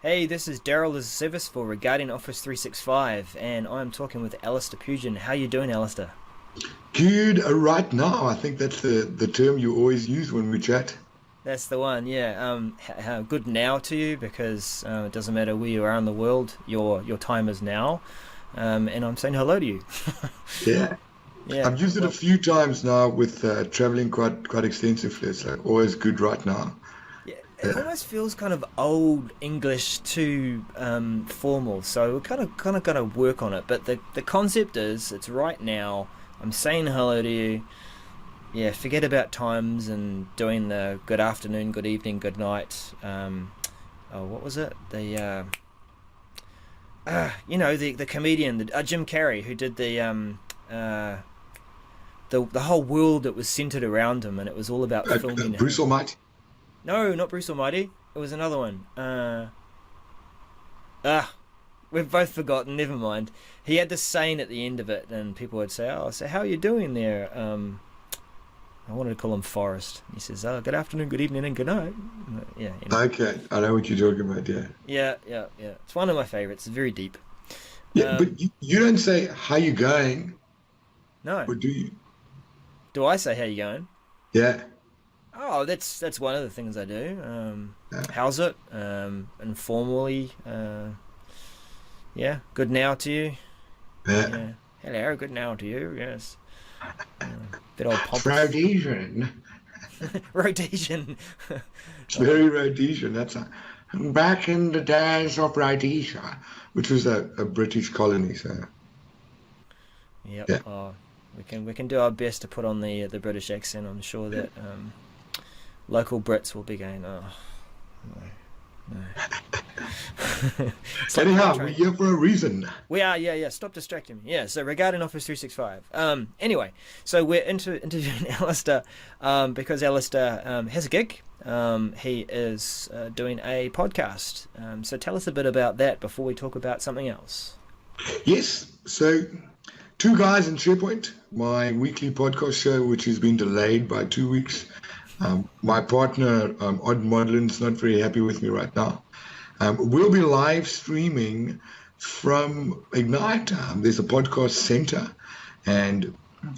Hey, this is Daryl as a service for regarding Office 365, and I'm talking with Alistair Pugin. How you doing, Alistair? Good. Right now, I think that's the term you always use when we chat. That's the one, yeah. Good now to you because it doesn't matter where you are in the world, your time is now, and I'm saying hello to you. Yeah. Yeah, I've used it a well, few times now with traveling quite extensively. It's like always good right now. yeah, it Yeah. almost feels kind of old English too formal, so we're kind of got to work on it. But the concept is, it's right now. I'm saying hello to you. Yeah, forget about times and doing the good afternoon, good evening, good night. Oh, what was it? The comedian, Jim Carrey, who did uh, the whole world that was centered around him, and it was all about filming Bruce him. Almighty. No, not Bruce Almighty. It was another one. Ah, we've both forgotten. Never mind. He had this saying at the end of it, and people would say, "Oh, so how are you doing there?" I wanted to call him Forrest. He says, "Oh, good afternoon, good evening, and good night." Yeah, Okay, I know what you're talking about. Yeah. yeah. It's one of my favorites. It's very deep. Yeah, Um, but you don't say how you going, no, or do you? do I say how you going? Yeah. Oh, that's one of the things I do. Yeah. How's it? Informally. Yeah, good now to you. Yeah. Yeah, hello, good now to you. Yes. Bit old pompous Rhodesian. rotation. It's Oh, very Rhodesian. Back in the days of Rhodesia, which was a British colony. So yep. yeah. Oh, we can do our best to put on the British accent. I'm sure that local Brits will be going, oh no, no. It's like car Anyhow, we're training. here for a reason. We are, yeah. Stop distracting me. Yeah. So regarding Office 365. Anyway, so we're interviewing Alistair because Alistair has a gig. He is doing a podcast. So tell us a bit about that before we talk about something else. Yes, so Two Guys in SharePoint, my weekly podcast show, which has been delayed by 2 weeks. My partner, Odd Modlin, is not very happy with me right now. We'll be live streaming from Ignite. There's a podcast center, and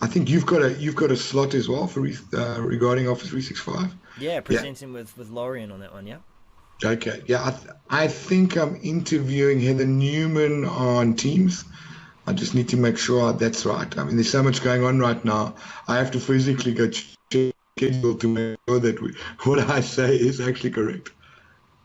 I think you've got a slot as well for regarding Office 365. Yeah, Yeah. presenting with Lorian on that one. Yeah. Okay. Yeah. I think I'm interviewing Heather Newman on Teams. I just need to make sure that's right. I mean, there's so much going on right now. I have to physically go check schedule to make sure that what I say is actually correct.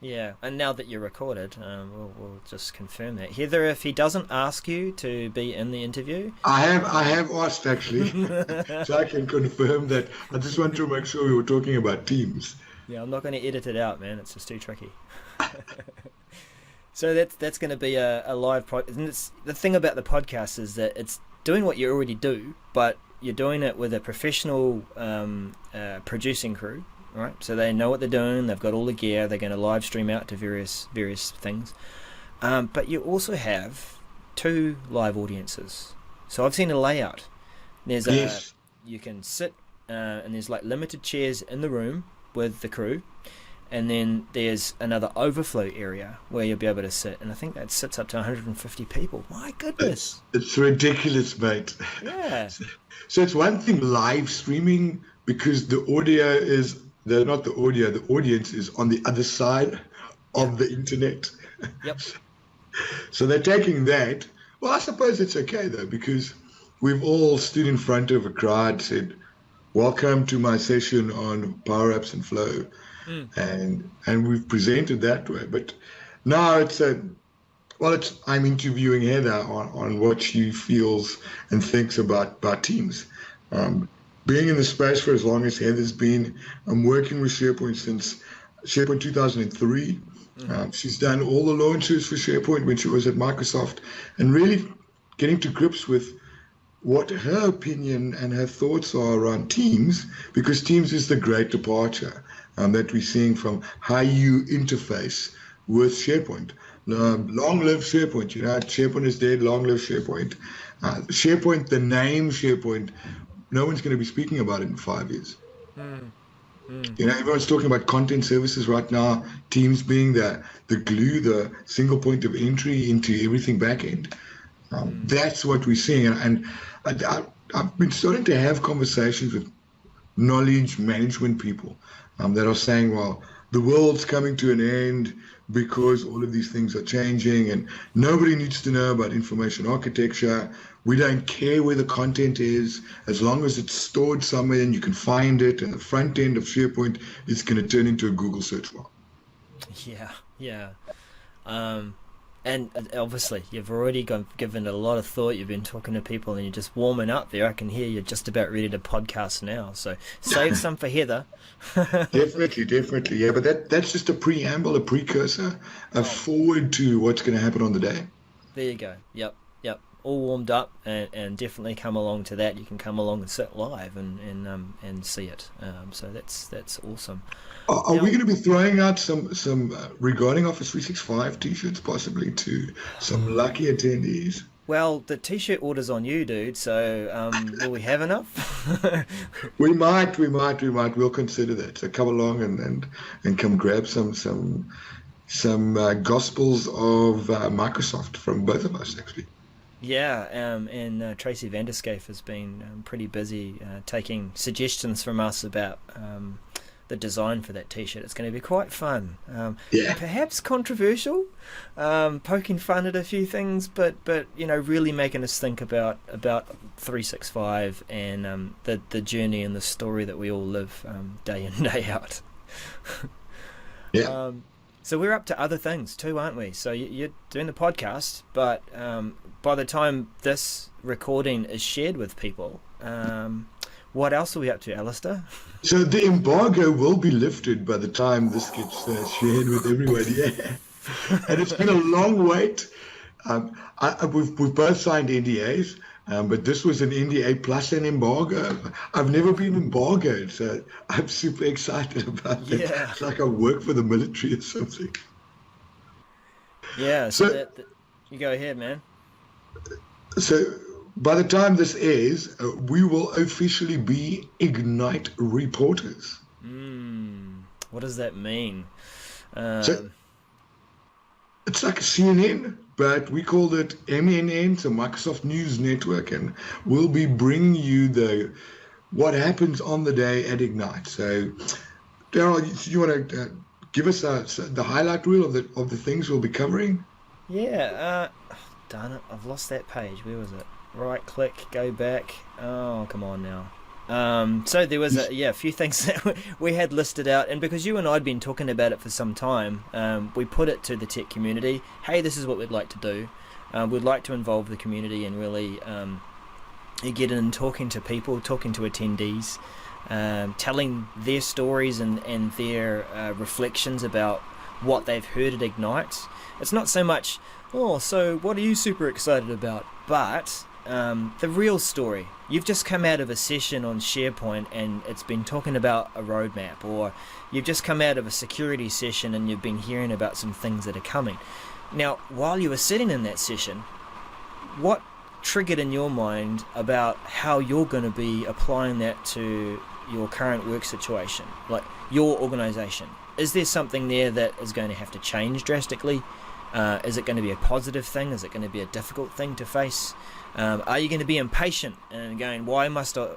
Yeah, and now that you're recorded, we'll just confirm that. Heather, if he doesn't ask you to be in the interview, I have asked actually, so I can confirm that. I just want to make sure we were talking about Teams. yeah, I'm not going to edit it out, man. It's just too tricky. So that's going to be a live pod. And the thing about the podcast is that it's doing what you already do, but you're doing it with a professional producing crew, right? So they know what they're doing. They've got all the gear. They're going to live stream out to various things. But you also have two live audiences. So I've seen a layout. There's a Yes. You can sit and there's like limited chairs in the room with the crew, and then there's another overflow area where you'll be able to sit, and I think that sits up to 150 people. My It's goodness. it's ridiculous, mate. Yeah. So it's one thing live streaming because the audio is not the audio, the audience is on the other side Yeah. of the internet. Yep. So they're taking that. Well, I suppose it's okay though, because we've all stood in front of a crowd, said, "Welcome to my session on Power Apps and Flow," Mm. and we've presented that way. But now it's I'm interviewing Heather on what she feels and thinks about Teams. Um, Being in the space for as long as Heather's been, I'm working with SharePoint since SharePoint 2003. Mm-hmm. She's done all the launches for SharePoint when she was at Microsoft, and really getting to grips with what her opinion and her thoughts are on Teams, because Teams is the great departure that we're seeing from how you interface with SharePoint. Long live SharePoint. SharePoint is dead. Long live SharePoint. SharePoint, the name SharePoint, no one's going to be speaking about it in 5 years. Mm. You know, everyone's talking about content services right now, Teams being the glue, the single point of entry into everything back end. That's what we're seeing. And I've been starting to have conversations with knowledge management people that are saying, well, the world's coming to an end because all of these things are changing and nobody needs to know about information architecture. We don't care where the content is, as long as it's stored somewhere and you can find it, and the front end of SharePoint is going to turn into a Google search bar. Yeah, yeah. And obviously, you've already given it a lot of thought. You've been talking to people, and you're just warming up there. I can hear you're just about ready to podcast now. So save some for Heather. Definitely, yeah. But that's just a preamble, a precursor, a forward to what's going to happen on the day. There you go. Yep. All warmed up, and definitely come along to that. You can come along and sit live and see it. So that's awesome. Are we going to be throwing out some regarding Office 365 t-shirts possibly to some lucky attendees? Well, the t-shirt order's on you, dude. So will we have enough? We might. We'll consider that. So come along and come grab some gospels of Microsoft from both of us, actually. Yeah, and Tracy Vanderscape has been pretty busy taking suggestions from us about the design for that t-shirt. It's going to be quite fun. Perhaps controversial, poking fun at a few things, but really making us think about 365 and the journey and the story that we all live day in, day out. Yeah. So we're up to other things too, aren't we? So you're doing the podcast, but by the time this recording is shared with people, what else are we up to, Alistair? So the embargo will be lifted by the time this gets shared with everybody. Yeah. And it's been a long wait. We've both signed NDAs, but this was an NDA plus an embargo. I've never been embargoed, so I'm super excited about it. Yeah. It's like I work for the military or something. Yeah, so you go ahead, man. So by the time this airs, we will officially be Ignite reporters. What does that mean? So it's like a CNN, but we called it MNN, so Microsoft News Network, and we'll be bringing you what happens on the day at Ignite. So, Daryl, you want to give us the highlight reel of the things we'll be covering? Yeah. Darn it, I've lost that page. Where was it? Right click, go back. Oh, come on now. So there was a few things that we had listed out, and because you and I had been talking about it for some time, we put it to the tech community. Hey, this is what we'd like to do. We'd like to involve the community and really get in talking to people, talking to attendees, telling their stories and their reflections about what they've heard at Ignite. It's not so much, so what are you super excited about, but the real story. You've just come out of a session on SharePoint and it's been talking about a roadmap, or you've just come out of a security session and you've been hearing about some things that are coming. Now, while you were sitting in that session, what triggered in your mind about how you're going to be applying that to your current work situation, like your organization? Is there something there that is going to have to change drastically? Is it going to be a positive thing? Is it going to be a difficult thing to face? Are you going to be impatient and going, why must I,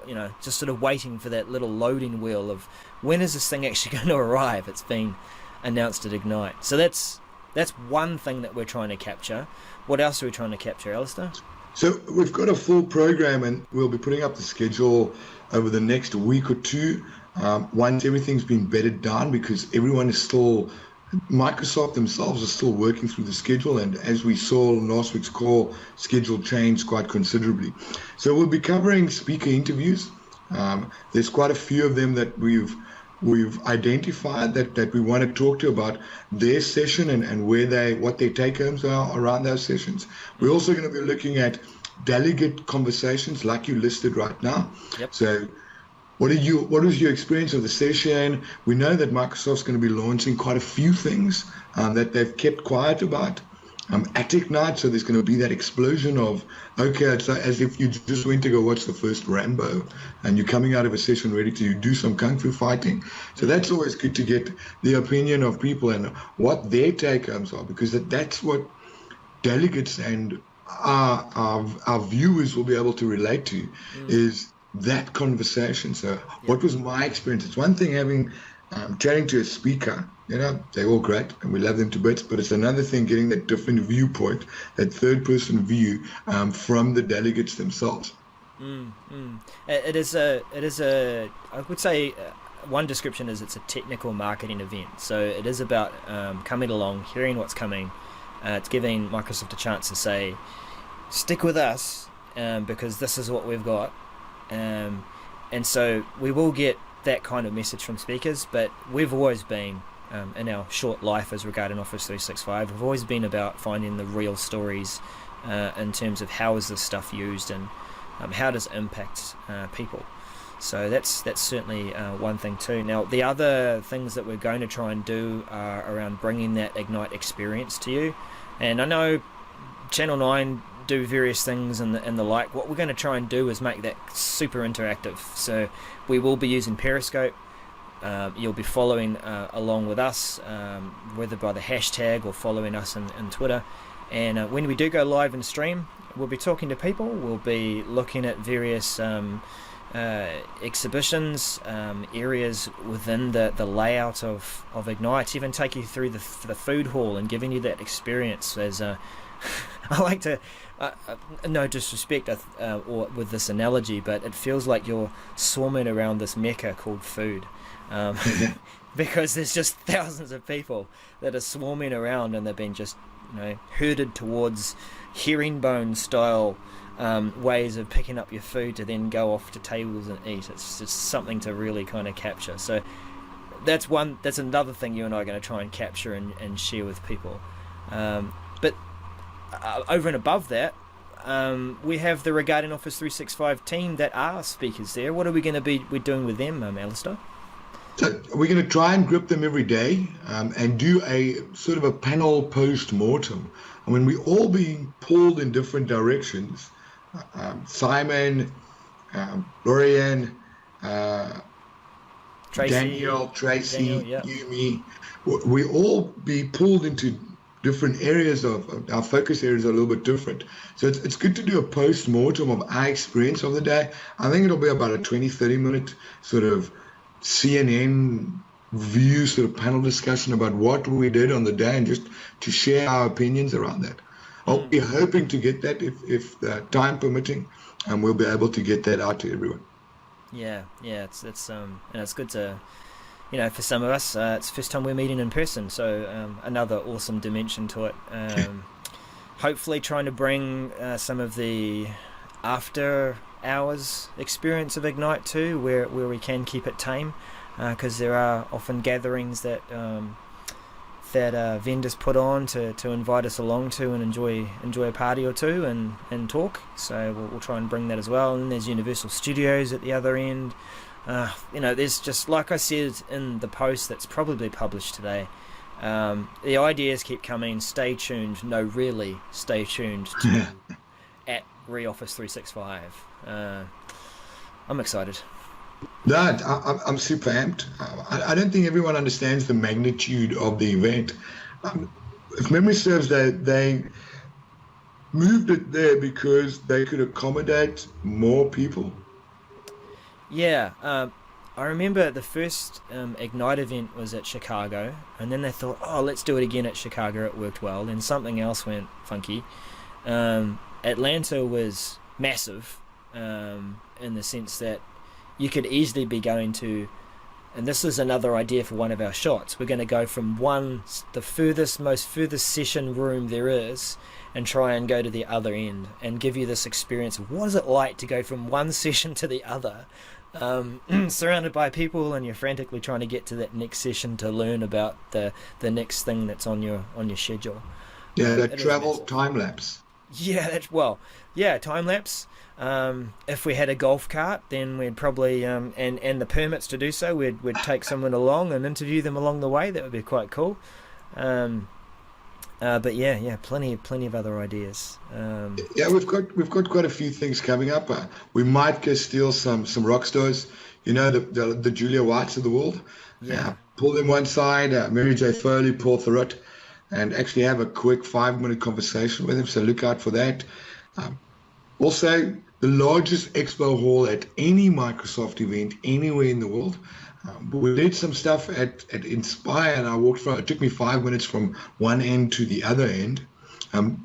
just sort of waiting for that little loading wheel of when is this thing actually going to arrive? It's been announced at Ignite. So that's one thing that we're trying to capture. What else are we trying to capture, Alistair? So we've got a full program, and we'll be putting up the schedule over the next week or two. Once everything's been bedded down, because everyone is still, Microsoft themselves are still working through the schedule, and as we saw in last week's call, schedule changed quite considerably. So we'll be covering speaker interviews. There's quite a few of them that we've identified that we want to talk to about their session and what their take homes are around those sessions. We're also going to be looking at delegate conversations like you listed right now. Yep. So what was your experience of the session? We know that Microsoft's going to be launching quite a few things that they've kept quiet about. at Ignite. So there's going to be that explosion of, okay, it's like as if you just went to go watch the first Rambo and you're coming out of a session ready to do some Kung Fu fighting. So that's always good to get the opinion of people and what their take-homes are, because that's what delegates and our viewers will be able to relate to, is that conversation. So what was my experience? It's one thing having chatting to a speaker, they're all great and we love them to bits, but it's another thing getting that different viewpoint, that third person view from the delegates themselves. It is a I would say one description is it's a technical marketing event. So it is about coming along, hearing what's coming. It's giving Microsoft a chance to say, stick with us because this is what we've got. And so we will get that kind of message from speakers, but we've always been, in our short life as regarding Office 365, we've always been about finding the real stories in terms of how is this stuff used and how does it impact people. So that's certainly one thing too. Now, the other things that we're going to try and do are around bringing that Ignite experience to you. And I know Channel 9 do various things and the like. What we're going to try and do is make that super interactive. So we will be using Periscope. You'll be following along with us, whether by the hashtag or following us in Twitter. And when we do go live and stream, we'll be talking to people. We'll be looking at various exhibitions, areas within the layout of Ignite, even take you through the food hall and giving you that experience as I like to, no disrespect or with this analogy, but it feels like you're swarming around this mecca called food, because there's just thousands of people that are swarming around and they've been just herded towards herringbone style ways of picking up your food to then go off to tables and eat. It's just something to really kind of capture. So that's another thing you and I are going to try and capture and share with people. But over and above that, we have the Regarding Office 365 team that are speakers there. What are we going to be doing with them, Alistair? So we're going to try and grip them every day and do a sort of a panel post-mortem. And when we all being pulled in different directions, Simon, Lorianne, Tracy, Daniel, Tracy, yeah. Yumi, we all be pulled into different areas of our focus areas are a little bit different. So it's good to do a post-mortem of our experience of the day. I think it'll be about a 20-30 minute sort of CNN view sort of panel discussion about what we did on the day and just to share our opinions around that. I'll be hoping to get that if the time permitting, and we'll be able to get that out to everyone. Yeah, it's and it's good to, for some of us, it's the first time we're meeting in person, so another awesome dimension to it. Hopefully trying to bring some of the after hours experience of Ignite too, where we can keep it tame, because there are often gatherings that vendors put on to invite us along to and enjoy a party or two and talk. So we'll try and bring that as well. And then there's Universal Studios at the other end. There's just, like I said in the post that's probably published today, the ideas keep coming. Stay tuned. No, really, stay tuned to at Office 365. I'm excited. No, I'm super amped. I don't think everyone understands the magnitude of the event. If memory serves, they moved it there because they could accommodate more people. Yeah, I remember the first Ignite event was at Chicago, and then they thought, let's do it again at Chicago. It worked well. Then something else went funky. Atlanta was massive in the sense that you could easily be going to, and this is another idea for one of our shots, we're going to go from the furthest session room there is and try and go to the other end and give you this experience of what is it like to go from one session to the other, surrounded by people, and you're frantically trying to get to that next session to learn about the next thing that's on your schedule. Yeah, that travel time lapse. Yeah, time lapse. If we had a golf cart, then we'd probably and the permits to do so, we'd take someone along and interview them along the way. That would be quite cool. But yeah, plenty of other ideas. Yeah, we've got quite a few things coming up. We might go steal some rock stars, the Julia Whites of the world. Yeah, Pull them one side, Mary J. Foley, Paul Thurrott, and actually have a quick 5-minute conversation with them. So look out for that. Um, Also, the largest expo hall at any Microsoft event anywhere in the world. We did some stuff at Inspire, and I walked from. It took me 5 minutes from one end to the other end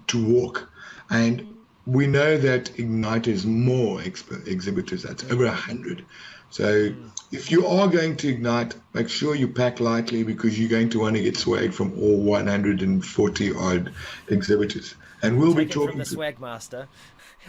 to walk. And we know that Ignite is more exhibitors. That's over 100. So if you are going to Ignite, make sure you pack lightly because you're going to want to get swag from all 140 odd exhibitors. And we'll be take it from talking the to. swag master.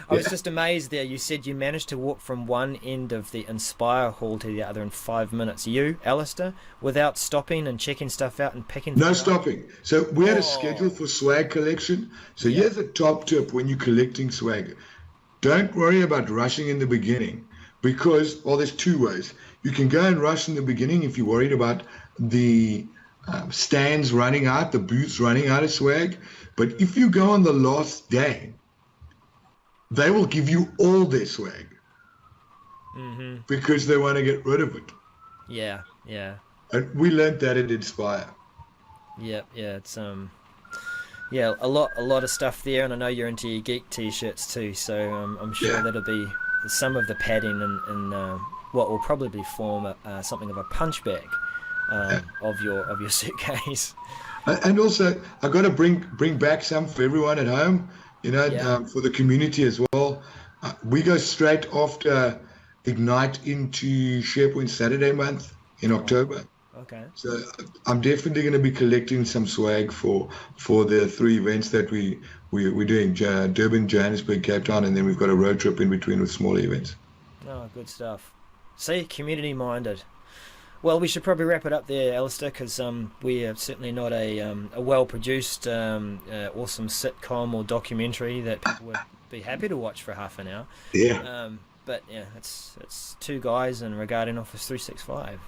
I was Yeah. just amazed there. You said you managed to walk from one end of the Inspire hall to the other in 5 minutes. You, Alistair, without stopping and checking stuff out and picking No things up? stopping. So we had a schedule Oh, for swag collection. So yeah. here's a top tip when you're collecting swag. Don't worry about rushing in the beginning because, well, there's two ways. You can go and rush in the beginning if you're worried about the stands running out, the booths running out of swag. But if you go on the last day, they will give you all their swag Mm-hmm. because they want to get rid of it. Yeah, yeah. And we learned that at Inspire. Yeah, it's yeah, a lot of stuff there, and I know you're into your geek t-shirts too, so I'm sure Yeah. that'll be some of the padding in what will probably form something of a punch bag of your suitcase. And also, I got to bring back some for everyone at home, Yeah. for the community as well. We go straight after Ignite into SharePoint Saturday month in Oh, October. okay. So I'm definitely going to be collecting some swag for the three events that we're doing: Durban, Johannesburg, Cape Town, and then we've got a road trip in between with smaller events. Oh, good stuff. See, community minded. Well, we should probably wrap it up there, Alistair, because we are certainly not a well-produced, awesome sitcom or documentary that people would be happy to watch for half an hour. Yeah. But yeah, it's two guys and regarding Office 365.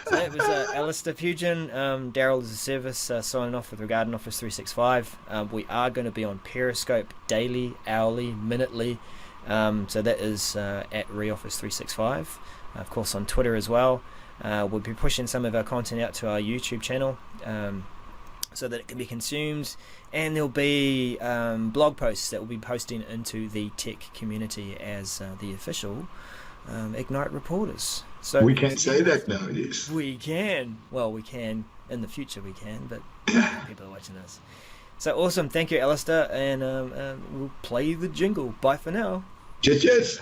So it was Alistair Pugin, Daryl as a service, signing off with regarding Office 365. We are going to be on Periscope daily, hourly, minutely. So that is at ReOffice 365. Of course, on Twitter as well. We'll be pushing some of our content out to our YouTube channel so that it can be consumed, and there'll be blog posts that we'll be posting into the tech community as the official Ignite reporters. So We can't say that now, yes. we can. Well, we can in the future. We can, but people are watching us. So awesome! Thank you, Alistair, and we'll play the jingle. Bye for now. Cheers, cheers.